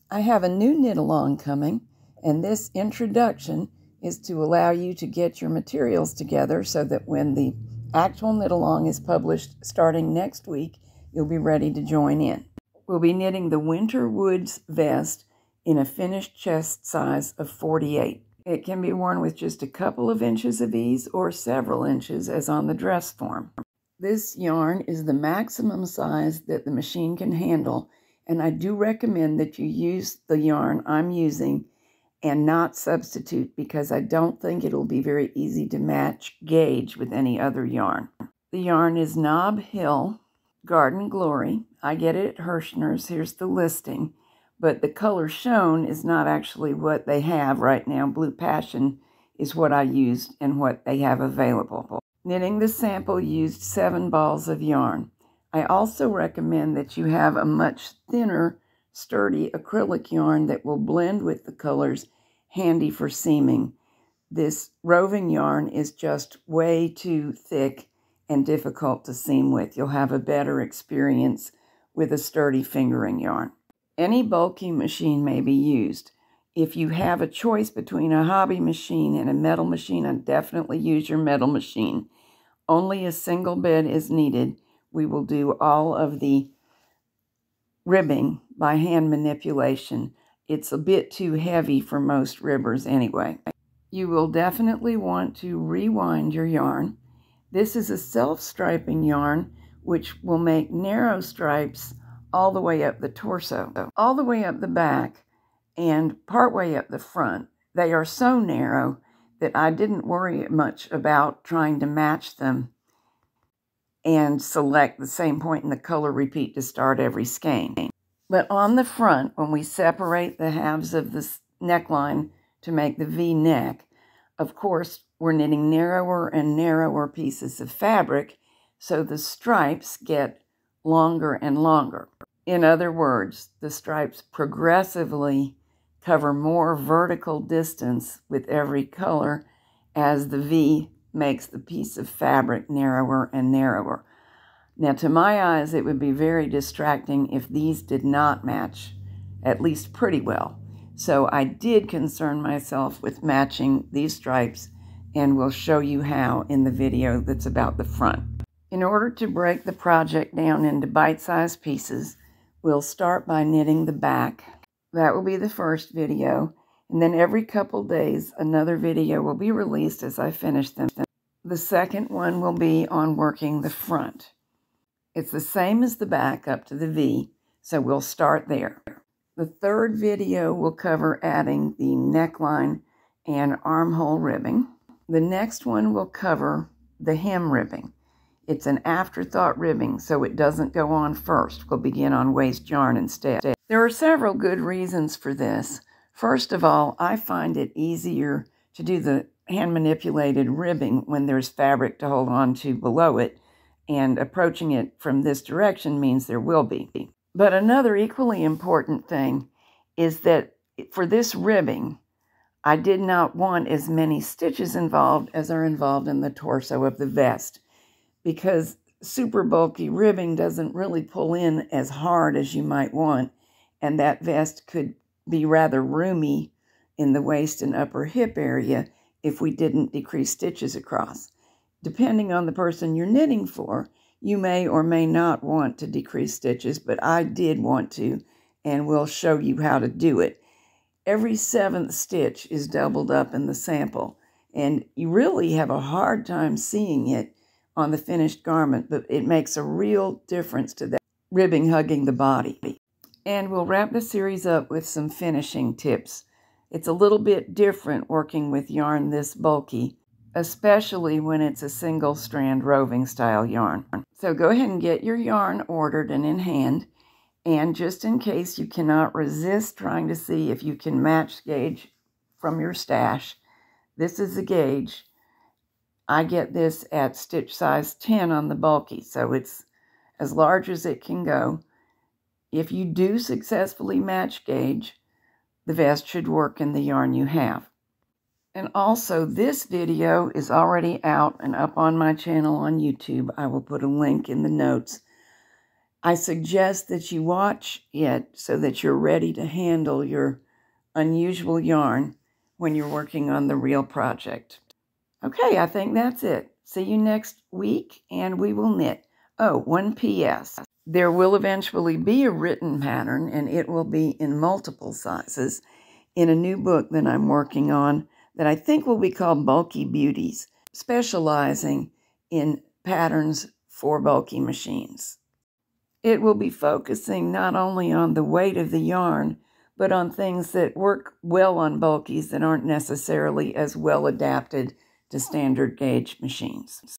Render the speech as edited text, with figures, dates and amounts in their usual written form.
I have a new knit along coming, and this introduction is to allow you to get your materials together so that when the actual knit along is published starting next week, you'll be ready to join in. We'll be knitting the Winter Woods vest in a finished chest size of 48. It can be worn with just a couple of inches of ease or several inches as on the dress form. This yarn is the maximum size that the machine can handle, and I do recommend that you use the yarn I'm using and not substitute because I don't think it'll be very easy to match gauge with any other yarn. The yarn is Nob Hill Garden Glory. I get it at Hirschner's. Here's the listing, but the color shown is not actually what they have right now. Blue Passion is what I used and what they have available. Knitting the sample used 7 balls of yarn. I also recommend that you have a much thinner, sturdy acrylic yarn that will blend with the colors, handy for seaming. This roving yarn is just way too thick and difficult to seam with. You'll have a better experience with a sturdy fingering yarn. Any bulky machine may be used. If you have a choice between a hobby machine and a metal machine, I'd definitely use your metal machine. Only a single bed is needed. We will do all of the ribbing by hand manipulation. It's a bit too heavy for most ribbers anyway. You will definitely want to rewind your yarn. This is a self-striping yarn, which will make narrow stripes all the way up the torso, all the way up the back, and partway up the front. They are so narrow that I didn't worry much about trying to match them and select the same point in the color repeat to start every skein. But on the front, when we separate the halves of the neckline to make the V neck, of course, we're knitting narrower and narrower pieces of fabric, so the stripes get longer and longer. In other words, the stripes progressively cover more vertical distance with every color as the V makes the piece of fabric narrower and narrower. Now, to my eyes, it would be very distracting if these did not match, at least pretty well. So I did concern myself with matching these stripes, and will show you how in the video that's about the front. In order to break the project down into bite-sized pieces, we'll start by knitting the back. That will be the first video, and then every couple days another video will be released as I finish them. The second one will be on working the front. It's the same as the back up to the V, so we'll start there. The third video will cover adding the neckline and armhole ribbing. The next one will cover the hem ribbing. It's an afterthought ribbing, so it doesn't go on first. We'll begin on waste yarn instead. There are several good reasons for this. First of all, I find it easier to do the hand-manipulated ribbing when there's fabric to hold on to below it, and approaching it from this direction means there will be. But another equally important thing is that for this ribbing, I did not want as many stitches involved as are involved in the torso of the vest, because super bulky ribbing doesn't really pull in as hard as you might want, and that vest could be rather roomy in the waist and upper hip area if we didn't decrease stitches across. Depending on the person you're knitting for, you may or may not want to decrease stitches, but I did want to, and we'll show you how to do it. Every 7th stitch is doubled up in the sample, and you really have a hard time seeing it on the finished garment, but it makes a real difference to that ribbing hugging the body. And we'll wrap the series up with some finishing tips. It's a little bit different working with yarn this bulky, especially when it's a single strand roving style yarn. So go ahead and get your yarn ordered and in hand. And just in case you cannot resist trying to see if you can match gauge from your stash, this is the gauge. I get this at stitch size 10 on the bulky, so it's as large as it can go. If you do successfully match gauge, the vest should work in the yarn you have. And also, this video is already out and up on my channel on YouTube. I will put a link in the notes. I suggest that you watch it so that you're ready to handle your unusual yarn when you're working on the real project. Okay, I think that's it. See you next week, and we will knit. Oh, one P.S. There will eventually be a written pattern, and it will be in multiple sizes in a new book that I'm working on that I think will be called Bulky Beauties, specializing in patterns for bulky machines. It will be focusing not only on the weight of the yarn, but on things that work well on bulkies that aren't necessarily as well adapted to standard gauge machines.